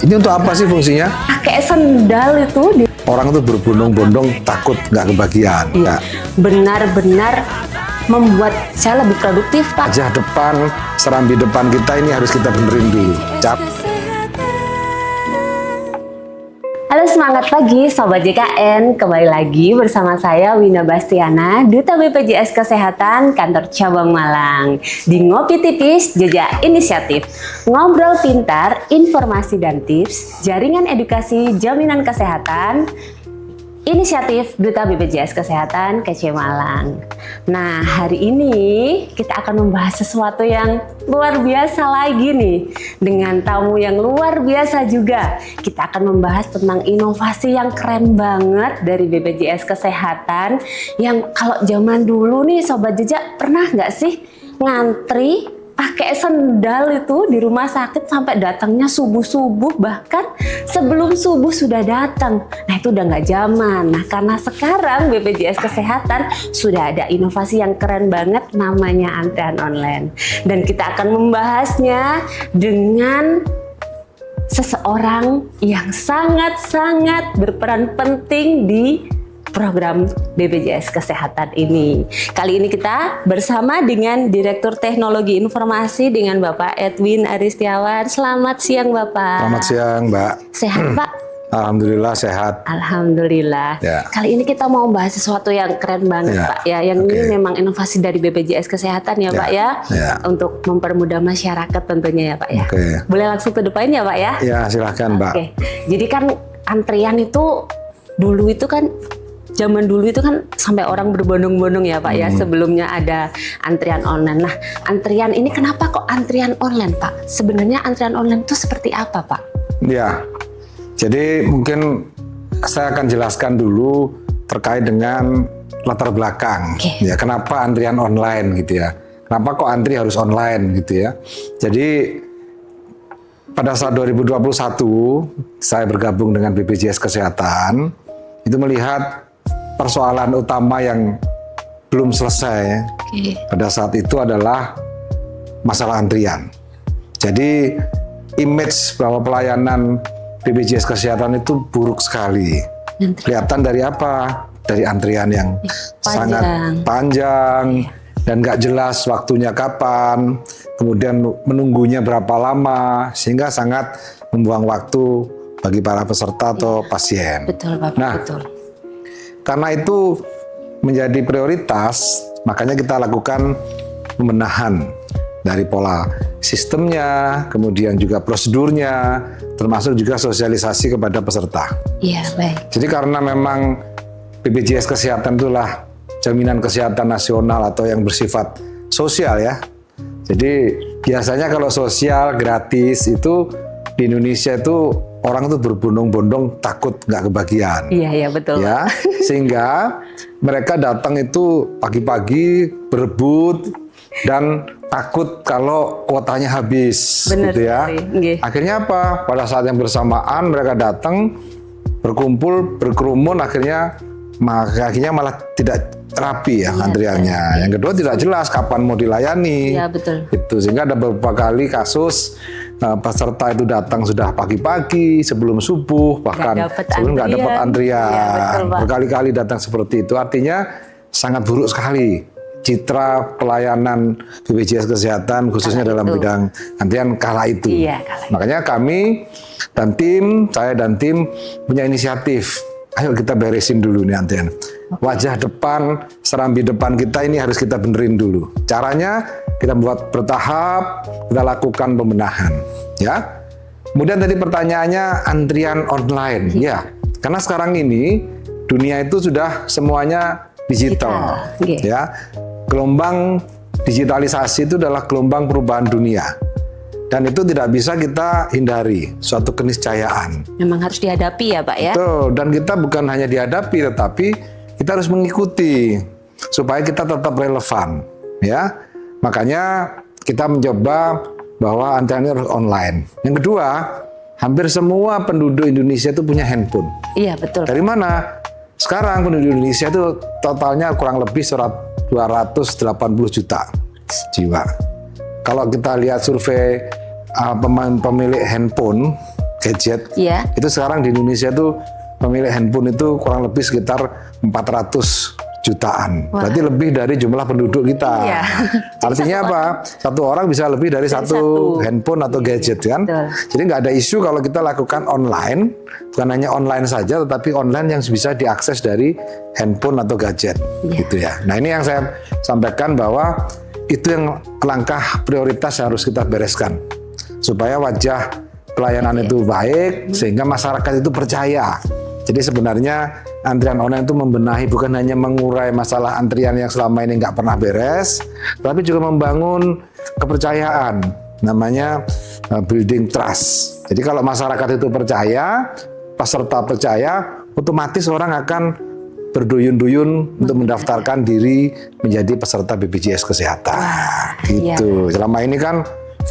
Ini untuk apa sih fungsinya? Pakai sendal itu Orang tuh berbondong-bondong takut nggak kebagian. Nggak. benar-benar membuat saya lebih produktif, Pak. Wajah depan, serambi depan kita ini harus kita benerin dulu. Halo, semangat pagi Sobat JKN. Kembali lagi bersama saya Wina Bastiana, Duta BPJS Kesehatan Kantor Cabang Malang. Di Ngopi Tipis, Jejak Inisiatif. Ngobrol pintar, informasi dan tips, jaringan edukasi jaminan kesehatan, Inisiatif Duta BPJS Kesehatan KC Malang. Nah, hari ini kita akan membahas sesuatu yang luar biasa lagi nih. Dengan tamu yang luar biasa juga. Kita akan membahas tentang inovasi yang keren banget dari BPJS Kesehatan. Yang kalau zaman dulu nih Sobat Jejak, pernah nggak sih ngantri pakai sendal itu di rumah sakit sampai datangnya subuh-subuh, bahkan sebelum subuh sudah datang. Nah, itu udah nggak zaman. Nah, karena sekarang BPJS Kesehatan sudah ada inovasi yang keren banget namanya antrian online. Dan kita akan membahasnya dengan seseorang yang sangat-sangat berperan penting di program BPJS Kesehatan ini. Kali ini kita bersama dengan Direktur Teknologi Informasi dengan Bapak Edwin Aristiawan. Selamat siang, Bapak. Selamat siang, Mbak. Sehat, Pak? Alhamdulillah sehat. Alhamdulillah. Ya. Kali ini kita mau bahas sesuatu yang keren banget, Ya. Pak. Ya, yang ini memang inovasi dari BPJS Kesehatan ya, Pak ya. Ya. Untuk mempermudah masyarakat tentunya ya, Pak ya. Oke. Boleh langsung ke depan ya, Pak ya? Ya, silahkan, Mbak. Oke. Jadi kan antrian itu dulu itu kan zaman dulu itu kan sampai orang berbondong-bondong ya Pak ya, sebelumnya ada antrian online. Nah, antrian ini kenapa kok antrian online, Pak? Sebenarnya antrian online itu seperti apa, Pak? Ya, jadi mungkin saya akan jelaskan dulu terkait dengan latar belakang. Oke. Ya, kenapa antrian online gitu ya? Kenapa kok antri harus online gitu ya? Jadi pada saat 2021 saya bergabung dengan BPJS Kesehatan, itu melihat persoalan utama yang belum selesai pada saat itu adalah masalah antrian. Jadi image bahwa pelayanan BPJS Kesehatan itu buruk sekali. Kelihatan dari apa? Dari antrian yang sangat panjang dan nggak jelas waktunya kapan, kemudian menunggunya berapa lama, sehingga sangat membuang waktu bagi para peserta atau pasien. Betul, Bapak. Nah, betul. Karena itu menjadi prioritas, makanya kita lakukan pembenahan dari pola sistemnya, kemudian juga prosedurnya, termasuk juga sosialisasi kepada peserta. Iya, baik. Jadi karena memang BPJS Kesehatan itulah jaminan kesehatan nasional atau yang bersifat sosial ya. Jadi biasanya kalau sosial gratis itu di Indonesia itu orang tuh berbondong-bondong takut nggak kebagian. Iya, iya betul. Ya, sehingga mereka datang itu pagi-pagi berebut dan takut kalau kuotanya habis. Benar gitu ya. sekali. Nggih. Akhirnya apa? Pada saat yang bersamaan mereka datang berkumpul berkerumun akhirnya malah tidak rapi ya antriannya. Yang kedua tidak jelas kapan mau dilayani. Iya, betul. Itu sehingga ada beberapa kali kasus peserta itu datang sudah pagi-pagi sebelum subuh, bahkan sebelum nggak dapat antrian. Iya, betul, Pak. Berkali-kali datang seperti itu, artinya sangat buruk sekali citra pelayanan BPJS Kesehatan khususnya dalam bidang antrian kala itu. Iya, kala itu. Makanya kami dan tim, saya dan tim punya inisiatif. Ayo kita beresin dulu nih antrian. Wajah depan, serambi depan kita ini harus kita benerin dulu. Caranya kita buat bertahap, kita lakukan pembenahan. Ya. Kemudian tadi pertanyaannya antrian online. Ya, karena sekarang ini dunia itu sudah semuanya digital. Ya. Gelombang digitalisasi itu adalah gelombang perubahan dunia. Dan itu tidak bisa kita hindari, suatu keniscayaan. Memang harus dihadapi ya, Pak ya? Betul, dan kita bukan hanya dihadapi, tetapi kita harus mengikuti supaya kita tetap relevan. Ya, makanya kita mencoba bahwa antrian ini harus online. Yang kedua, hampir semua penduduk Indonesia itu punya handphone. Iya, betul. Dari mana? Sekarang penduduk Indonesia itu totalnya kurang lebih 280 juta jiwa. Kalau kita lihat survei pemilik handphone gadget. Iya. Itu sekarang di Indonesia tuh pemilik handphone itu kurang lebih sekitar 400 jutaan. Wah. Berarti lebih dari jumlah penduduk kita. Iya. Artinya apa? Satu orang bisa lebih dari satu handphone atau gadget kan. Betul. Jadi nggak ada isu kalau kita lakukan online, bukan hanya online saja, tetapi online yang bisa diakses dari handphone atau gadget, gitu ya. Nah ini yang saya sampaikan bahwa itu yang langkah prioritas yang harus kita bereskan supaya wajah pelayanan itu baik sehingga masyarakat itu percaya. Jadi sebenarnya antrian online itu membenahi, bukan hanya mengurai masalah antrian yang selama ini nggak pernah beres, tapi juga membangun kepercayaan, namanya building trust. Jadi kalau masyarakat itu percaya, peserta percaya, otomatis orang akan berduyun-duyun untuk mendaftarkan diri menjadi peserta BPJS Kesehatan. Gitu. Selama ini kan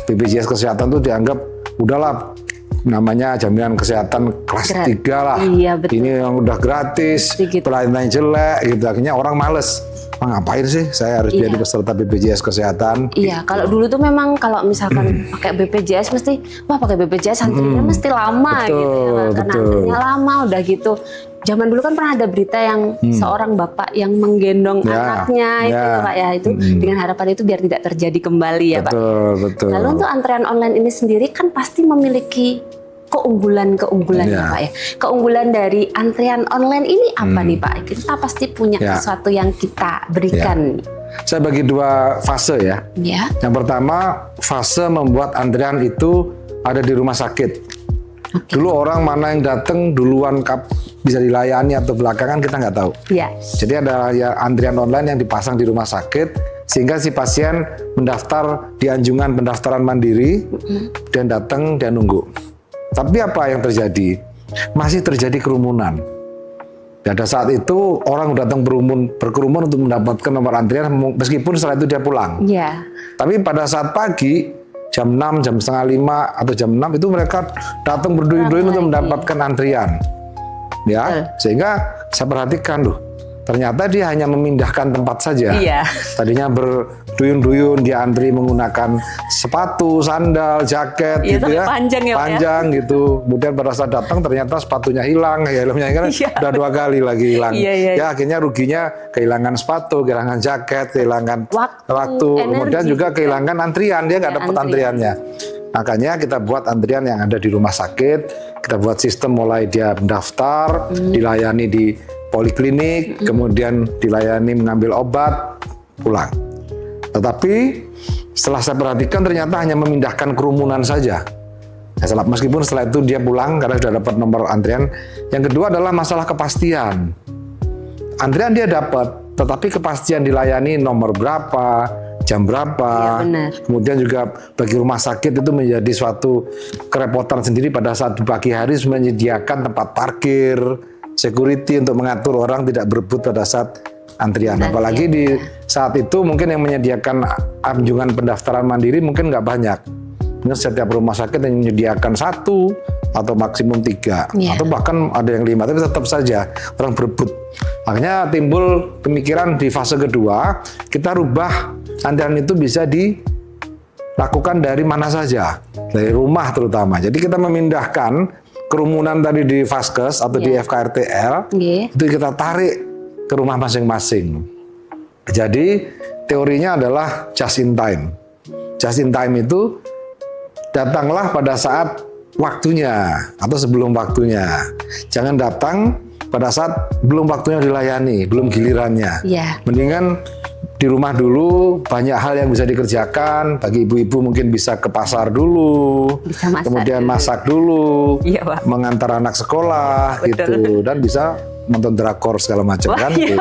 BPJS Kesehatan itu dianggap udahlah, namanya jaminan kesehatan kelas 3 lah. Iya, betul. Ini yang udah gratis, pelayanan jelek gitu. Akhirnya orang males. Ngapain sih saya harus jadi peserta BPJS Kesehatan? Iya, kalau dulu tuh memang kalau misalkan pakai BPJS mesti, wah pakai BPJS antrinya mesti lama gitu ya. Karena antrinya lama udah gitu. Zaman dulu kan pernah ada berita yang seorang bapak yang menggendong anaknya itu ya Pak ya, itu dengan harapan itu biar tidak terjadi kembali ya Pak. Betul. Lalu untuk antrean online ini sendiri kan pasti memiliki keunggulan-keunggulan ya Pak ya. Keunggulan dari antrean online ini apa nih Pak? Kita pasti punya sesuatu yang kita berikan. Saya bagi dua fase ya. Yang pertama, fase membuat antrean itu ada di rumah sakit. Dulu orang mana yang datang duluan bisa dilayani atau belakangan kita nggak tahu. Jadi ada ya antrian online yang dipasang di rumah sakit sehingga si pasien mendaftar di anjungan pendaftaran mandiri dan datang dan nunggu. Tapi apa yang terjadi? Masih terjadi kerumunan. Pada saat itu orang datang berkerumun untuk mendapatkan nomor antrian meskipun setelah itu dia pulang. Tapi pada saat pagi jam 6, jam setengah 5 atau jam 6 itu mereka datang berduyun-duyun untuk mendapatkan antrian. Ya, sehingga saya perhatikan ternyata dia hanya memindahkan tempat saja. Tadinya berduyun-duyun dia antri menggunakan sepatu, sandal, jaket gitu ya. Panjang gitu. Kemudian pada saat datang ternyata sepatunya hilang, helmnya kan udah 2 kali lagi hilang. Ya akhirnya ruginya kehilangan sepatu, kehilangan jaket, kehilangan waktu, kemudian juga kehilangan antrian, dia nggak dapat antriannya. Makanya kita buat antrian yang ada di rumah sakit, kita buat sistem mulai dia mendaftar, dilayani di poliklinik, kemudian dilayani mengambil obat, pulang. Tetapi setelah saya perhatikan ternyata hanya memindahkan kerumunan saja. Meskipun setelah itu dia pulang karena sudah dapat nomor antrian. Yang kedua adalah masalah kepastian. Antrian dia dapat, tetapi kepastian dilayani nomor berapa, jam berapa. Kemudian juga bagi rumah sakit itu menjadi suatu kerepotan sendiri pada saat di pagi hari menyediakan tempat parkir, security untuk mengatur orang tidak berebut pada saat antrian. Apalagi di saat itu mungkin yang menyediakan anjungan pendaftaran mandiri mungkin nggak banyak. Setiap rumah sakit yang menyediakan 1 atau maksimum 3 atau bahkan ada yang 5, tapi tetap saja orang berebut. Makanya timbul pemikiran di fase kedua, kita rubah antrian itu bisa dilakukan dari mana saja, dari rumah terutama. Jadi kita memindahkan kerumunan tadi di Vaskes atau di FKRTL, itu kita tarik ke rumah masing-masing. Jadi teorinya adalah just in time. Just in time itu datanglah pada saat waktunya atau sebelum waktunya. Jangan datang pada saat belum waktunya dilayani, belum gilirannya. Mendingan di rumah dulu, banyak hal yang bisa dikerjakan. Bagi ibu-ibu mungkin bisa ke pasar dulu, kemudian masak dulu, mengantar anak sekolah gitu, dan bisa nonton drakor segala macam kan. Gitu.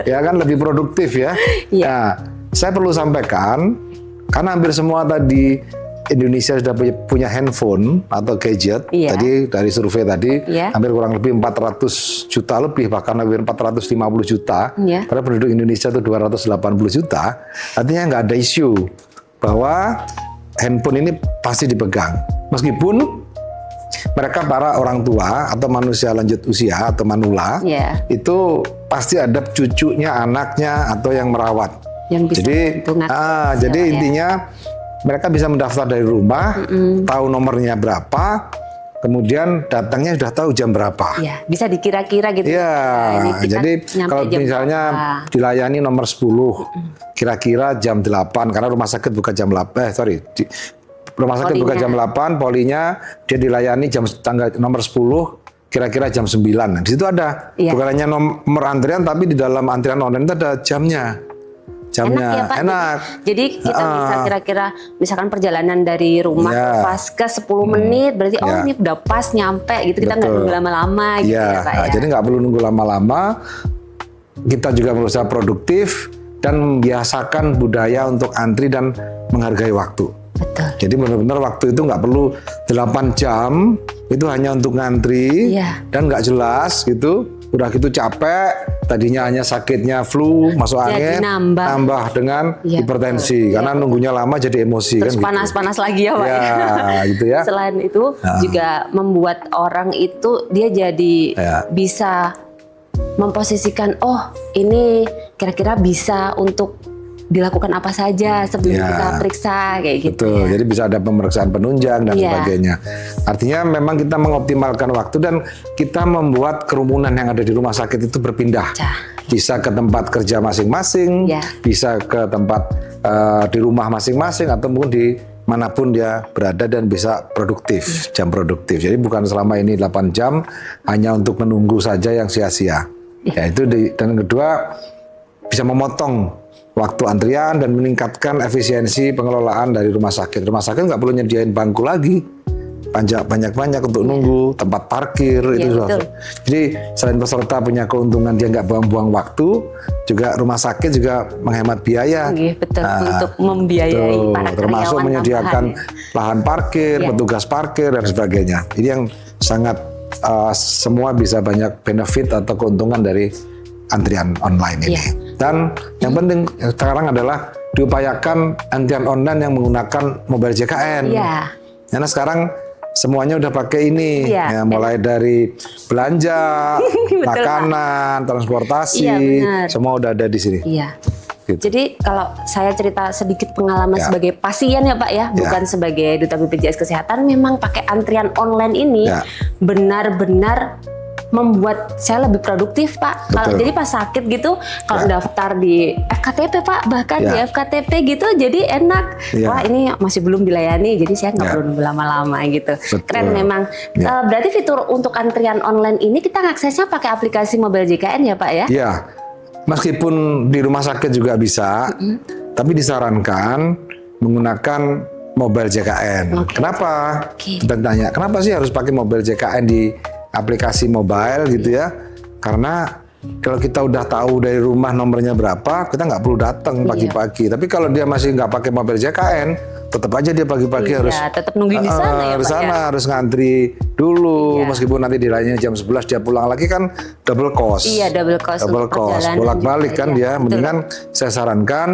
Ya kan lebih produktif ya. Nah, saya perlu sampaikan karena hampir semua tadi Indonesia sudah punya handphone atau gadget. Tadi dari survei tadi hampir kurang lebih 400 juta lebih, bahkan hampir 450 juta. Padahal penduduk Indonesia itu 280 juta. Artinya nggak ada isu bahwa handphone ini pasti dipegang. Meskipun mereka para orang tua atau manusia lanjut usia atau manula itu pasti ada cucunya, anaknya atau yang merawat. Jadi intinya mereka bisa mendaftar dari rumah, tahu nomornya berapa, kemudian datangnya sudah tahu jam berapa. Iya, bisa dikira-kira gitu. Iya, Ini kita jadi nyampe kalau jam misalnya berapa. dilayani nomor 10, kira-kira jam 8, karena rumah sakit buka jam 8, rumah sakit buka jam 8, polinya dia dilayani jam tanggal nomor 10, kira-kira jam 9. Nah, di situ ada, Iya. bukan hanya nomor antrian, tapi di dalam antrian online itu ada jamnya. Enak ya Pak. Enak. Jadi kita bisa kira-kira misalkan perjalanan dari rumah Ya. ke Vaskes 10 menit, berarti oh Ya. ini udah pas nyampe gitu, kita nggak Betul. nunggu lama-lama gitu Iya, ya Pak nah, ya. jadi nggak perlu nunggu lama-lama. Kita juga berusaha produktif dan membiasakan budaya untuk antri dan menghargai waktu. Betul. Jadi benar-benar waktu itu nggak perlu 8 jam, itu hanya untuk ngantri Iya. dan nggak jelas gitu. Udah gitu capek, tadinya hanya sakitnya flu, masuk Jadi angin, nambah. dengan Iya, hipertensi. Karena nunggunya lama jadi emosi Terus kan gitu. panas-panas lagi ya Pak. Ya, gitu ya. Selain itu juga membuat orang itu dia jadi Ya. bisa memposisikan, oh ini kira-kira bisa untuk dilakukan apa saja sebelum Ya. kita periksa kayak gitu. Betul, ya. jadi bisa ada pemeriksaan penunjang dan Iya. sebagainya. Artinya memang kita mengoptimalkan waktu dan kita membuat kerumunan yang ada di rumah sakit itu berpindah. Cah. Bisa ke tempat kerja masing-masing, Iya. bisa ke tempat di rumah masing-masing ataupun di manapun dia berada dan bisa produktif, jam produktif. Jadi bukan selama ini 8 jam hanya untuk menunggu saja yang sia-sia. Ya itu dan yang kedua bisa memotong waktu antrian dan meningkatkan efisiensi pengelolaan dari rumah sakit. Rumah sakit nggak perlu nyediain bangku lagi, banyak-banyak untuk nunggu, tempat parkir itu sudah. betul. Jadi selain peserta punya keuntungan dia nggak buang-buang waktu, juga rumah sakit juga menghemat biaya. Iya, betul. Nah, Untuk membiayai betul, para termasuk karyawan menyediakan tambahan. lahan parkir, Iya. petugas parkir dan sebagainya. Ini yang sangat semua bisa banyak benefit atau keuntungan dari antrian online ini. Iya. Dan yang penting sekarang adalah diupayakan antrian online yang menggunakan mobile JKN. Iya. Karena sekarang semuanya udah pakai ini, Iya. ya, mulai dari belanja, makanan, transportasi, Iya, benar. semua udah ada di sini. Iya. Gitu. Jadi kalau saya cerita sedikit pengalaman Ya. sebagai pasien ya Pak ya, bukan sebagai duta BPJS Kesehatan, memang pakai antrian online ini Ya. benar-benar membuat saya lebih produktif Pak. Kalau Betul. jadi pas sakit gitu, kalau Ya. daftar di FKTP Pak, bahkan Ya. di FKTP gitu, jadi enak. Ya. Wah ini masih belum dilayani, jadi saya nggak Ya. perlu nunggu lama-lama gitu. Betul. Keren memang. Ya. Berarti fitur untuk antrian online ini kita aksesnya pakai aplikasi mobile JKN ya Pak ya? Ya, meskipun di rumah sakit juga bisa, tapi disarankan menggunakan mobile JKN. Oke. Kenapa? Oke. Kita tanya, kenapa sih harus pakai mobile JKN di aplikasi mobile gitu ya? Karena kalau kita udah tahu dari rumah nomornya berapa, kita nggak perlu datang pagi-pagi. Tapi kalau dia masih nggak pakai mobile JKN, tetap aja dia pagi-pagi Iya, harus tetap nungguin di sana ya di Pak sana ya? harus ngantri dulu, Iya. meskipun nanti dilayani jam 11 dia pulang lagi kan double cost. Iya, double cost Double untuk cost, perjalanan bolak-balik juga, kan ya. dia. Betul. Mendingan saya sarankan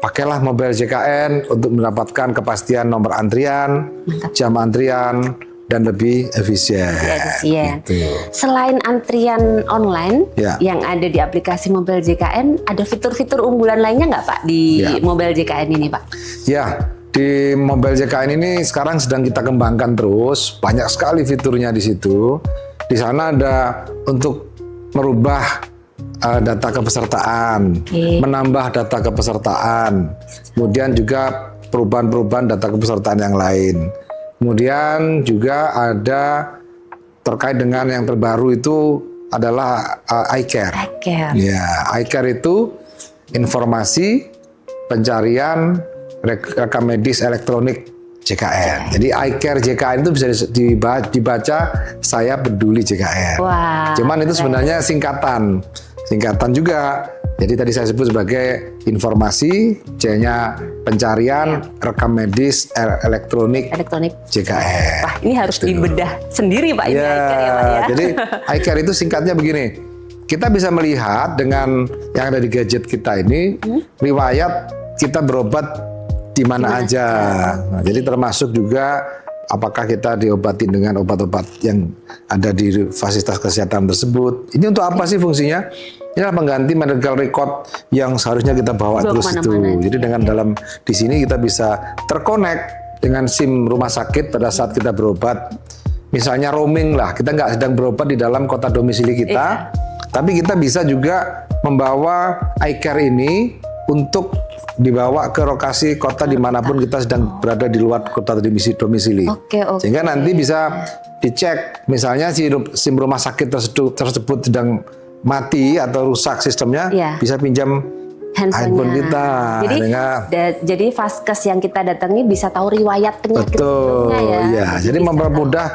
pakailah mobile JKN untuk mendapatkan kepastian nomor antrian, jam antrian, dan lebih efisien. Iya. Gitu. Selain antrian online Ya. yang ada di aplikasi mobile JKN, ada fitur-fitur unggulan lainnya nggak Pak di Ya. mobile JKN ini Pak? Ya, di mobile JKN ini sekarang sedang kita kembangkan terus. Banyak sekali fiturnya di situ. Di sana ada untuk merubah data kepesertaan, Oke. menambah data kepesertaan, kemudian juga perubahan-perubahan data kepesertaan yang lain. Kemudian juga ada terkait dengan yang terbaru itu adalah iCare. Oke. Ya, iCare itu informasi pencarian rekam medis elektronik JKN. Jadi iCare JKN itu bisa dibaca saya peduli JKN. Wah. Cuman itu sebenarnya singkatan juga. Jadi tadi saya sebut sebagai informasi, C-nya pencarian rekam medis elektronik Elektronik. JKN. Wah, ini harus dibedah sendiri Pak ini Ya, iCare ya Pak ya. jadi iCare itu singkatnya begini. Kita bisa melihat dengan yang ada di gadget kita ini, riwayat kita berobat di mana aja. Nah, jadi termasuk juga apakah kita diobati dengan obat-obat yang ada di fasilitas kesehatan tersebut. Ini untuk apa sih fungsinya? Ini adalah pengganti medical record yang seharusnya kita bawa terus itu. kemana-mana. Jadi dengan di sini kita bisa terkonek dengan SIM rumah sakit pada saat kita berobat misalnya roaming lah, kita nggak sedang berobat di dalam kota domisili kita, tapi kita bisa juga membawa iCare ini untuk dibawa ke lokasi kota dimanapun kita sedang berada di luar kota domisili. Sehingga nanti bisa dicek, misalnya si SIM rumah sakit tersebut sedang mati atau rusak sistemnya, bisa pinjam handphone kita. Jadi vaskes yang kita datangi bisa tahu riwayat penyakit sebelumnya ya. Jadi mempermudah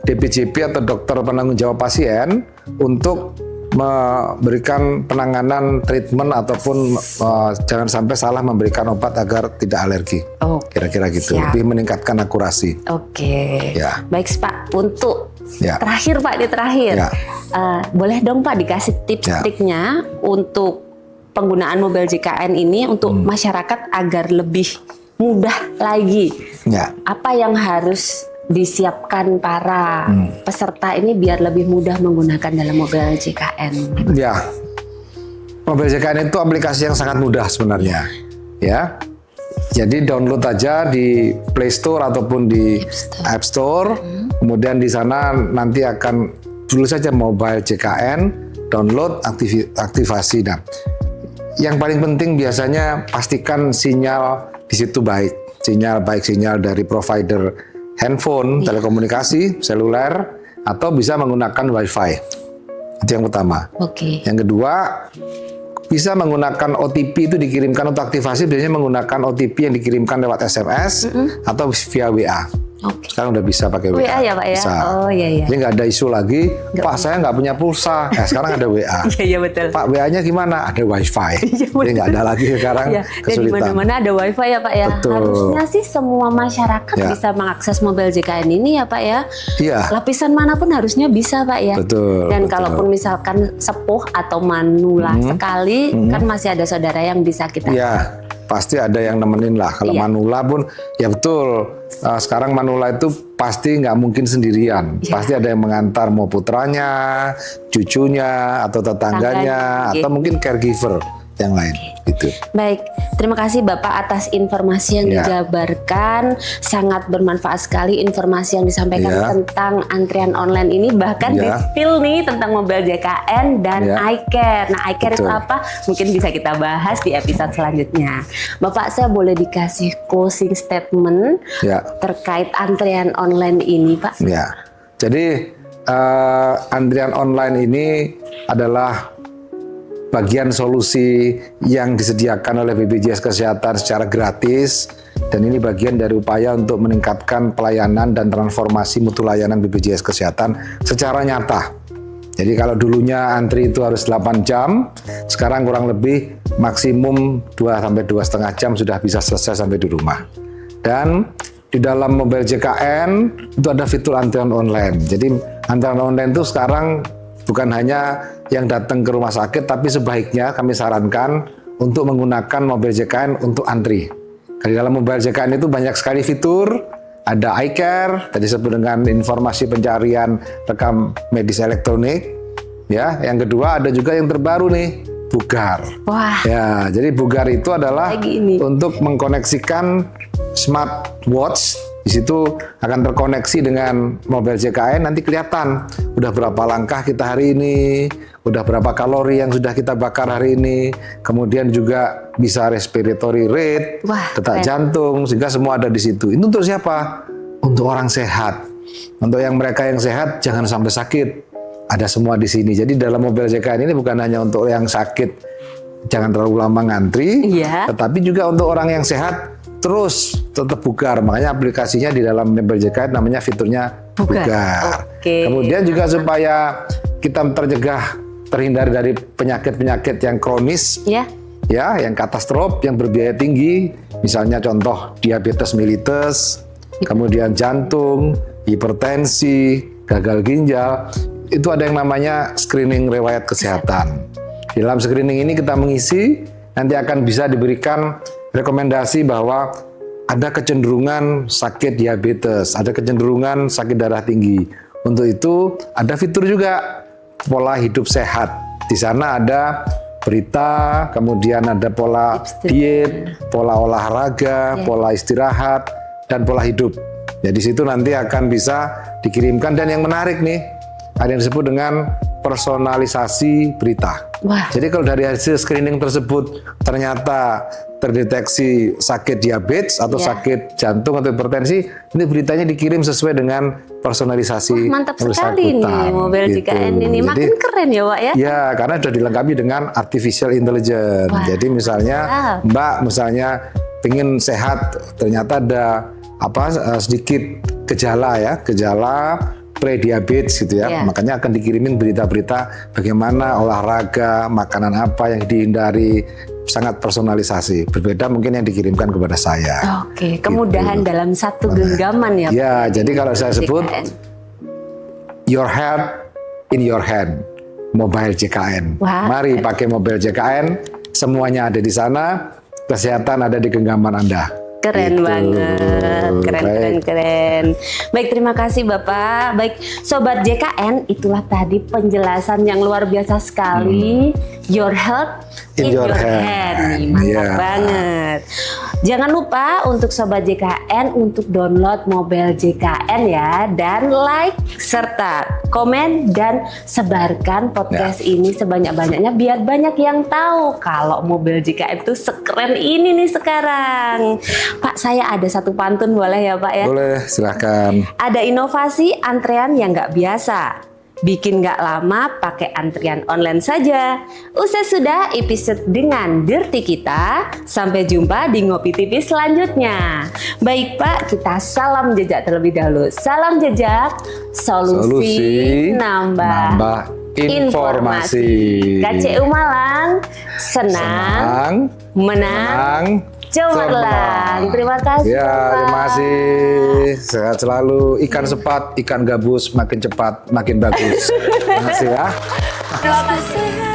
DPJP atau dokter penanggung jawab pasien untuk memberikan penanganan treatment ataupun jangan sampai salah memberikan obat agar tidak alergi. Kira-kira gitu. Lebih meningkatkan akurasi. Ya. Baik Pak, untuk terakhir Pak, boleh dong Pak dikasih tips-triknya untuk penggunaan mobil JKN ini untuk masyarakat agar lebih mudah lagi. Apa yang harus disiapkan para peserta ini biar lebih mudah menggunakan dalam mobil JKN? Ya, mobil JKN itu aplikasi yang sangat mudah sebenarnya. Ya, jadi download aja di Play Store ataupun di App Store. Kemudian di sana nanti akan tulis saja mobile JKN, download, aktivasi. Nah, yang paling penting biasanya pastikan sinyal di situ baik sinyal dari provider handphone, telekomunikasi, seluler, atau bisa menggunakan WiFi. Itu yang pertama. Yang kedua, bisa menggunakan OTP itu dikirimkan untuk aktivasi, biasanya menggunakan OTP yang dikirimkan lewat SMS atau via WA. Sekarang udah bisa pakai WA. Ya Pak ya? Bisa. Iya. Jadi nggak ada isu lagi, Pak saya nggak punya pulsa. Sekarang ada WA. Iya betul. Pak WA-nya gimana? Ada WiFi. Jadi nggak ada lagi sekarang kesulitan. Di mana-mana ada WiFi ya Pak ya. Betul. Harusnya sih semua masyarakat bisa mengakses mobil JKN ini ya Pak ya. Lapisan manapun harusnya bisa Pak ya. Dan kalaupun misalkan sepuh atau manula sekali, kan masih ada saudara yang bisa kita. Pasti ada yang nemenin lah. Kalau manula pun, ya betul. Sekarang manula itu pasti nggak mungkin sendirian. Pasti ada yang mengantar, mau putranya, cucunya, atau tetangganya, atau mungkin caregiver yang lain. Gitu. Baik, terima kasih Bapak atas informasi yang dijabarkan. Sangat bermanfaat sekali informasi yang disampaikan tentang antrian online ini. Bahkan di-spill nih tentang mobil JKN dan iCare. Nah, iCare itu apa? Mungkin bisa kita bahas di episode selanjutnya. Bapak, saya boleh dikasih closing statement terkait antrian online ini, Pak? Jadi antrian online ini adalah bagian solusi yang disediakan oleh BPJS Kesehatan secara gratis, dan ini bagian dari upaya untuk meningkatkan pelayanan dan transformasi mutu layanan BPJS Kesehatan secara nyata. Jadi kalau dulunya antri itu harus 8 jam, sekarang kurang lebih maksimum 2-2,5 jam sudah bisa selesai sampai di rumah. Dan di dalam mobil JKN itu ada fitur antrian online. Jadi antrian online itu sekarang bukan hanya yang datang ke rumah sakit, tapi sebaiknya kami sarankan untuk menggunakan mobil JKN untuk antri. Di dalam mobil JKN itu banyak sekali fitur, ada iCare, tadi disebut dengan informasi pencarian rekam medis elektronik. Yang kedua ada juga yang terbaru nih, Bugar. Jadi Bugar itu adalah untuk mengkoneksikan smartwatch. Di situ akan terkoneksi dengan mobil JKN, nanti kelihatan udah berapa langkah kita hari ini, udah berapa kalori yang sudah kita bakar hari ini, kemudian juga bisa respiratory rate, detak jantung, sehingga semua ada di situ. Ini untuk siapa? Untuk orang sehat. Untuk mereka yang sehat, jangan sampai sakit. Ada semua di sini. Jadi dalam mobil JKN ini bukan hanya untuk yang sakit, jangan terlalu lama ngantri, tetapi juga untuk orang yang sehat, terus tetap bugar. Makanya aplikasinya di dalam mobil JKN namanya fiturnya bugar. Kemudian juga supaya kita terhindar dari penyakit-penyakit yang kronis, yang katastrof, yang berbiaya tinggi, misalnya contoh diabetes mellitus, kemudian jantung, hipertensi, gagal ginjal, itu ada yang namanya screening riwayat kesehatan. Di dalam screening ini kita mengisi, nanti akan bisa diberikan rekomendasi bahwa ada kecenderungan sakit diabetes, ada kecenderungan sakit darah tinggi. Untuk itu ada fitur juga pola hidup sehat. Di sana ada berita, kemudian ada pola diet, pola olahraga, pola istirahat, dan pola hidup. Jadi situ nanti akan bisa dikirimkan, dan yang menarik nih, ada yang disebut dengan personalisasi berita. Wah. Jadi kalau dari hasil screening tersebut ternyata terdeteksi sakit diabetes atau Ya. sakit jantung atau hipertensi, ini beritanya dikirim sesuai dengan personalisasi. Mantap yang sekali nih bersangkutan, mobil gitu. JKN ini. Jadi, Makin keren ya Pak ya. ya, karena sudah dilengkapi dengan artificial intelligence. Wah, Jadi misalnya mantap. Mbak misalnya pengen sehat, ternyata ada sedikit gejala pre-diabetes gitu ya. Iya. Makanya akan dikirimin berita-berita bagaimana olahraga, makanan apa yang dihindari, sangat personalisasi. Berbeda mungkin yang dikirimkan kepada saya. Oke, kemudahan dalam satu genggaman ya Pak. Ya, jadi kalau saya sebut JKN. your health in your hand, mobile JKN. Wah. Mari pakai mobile JKN, semuanya ada di sana, kesehatan ada di genggaman Anda. Keren Gitu. banget, Baik. keren. Baik, terima kasih Bapak. Baik, Sobat JKN, itulah tadi penjelasan yang luar biasa sekali. Your health in your hand. Nih, mantap Iya. banget. Jangan lupa untuk Sobat JKN untuk download mobile JKN ya, dan like serta komen dan sebarkan podcast ini sebanyak-banyaknya biar banyak yang tahu kalau mobil JKN itu sekeren ini nih sekarang. Pak, saya ada satu pantun boleh ya Pak ya? Boleh, silahkan. Ada inovasi antrean yang nggak biasa. Bikin nggak lama pakai antrian online saja. Usai sudah episode dengan Dirti kita. Sampai jumpa di Ngopi TV selanjutnya. Baik Pak, kita salam jejak terlebih dahulu. Salam jejak, solusi nambah informasi. KCU Malang, senang, menang, cemerlang. Terima kasih Ya, Bapak. terima kasih. Sehat selalu. Ikan sepat, ikan gabus makin cepat, makin bagus. Terima kasih ya. Terima kasih.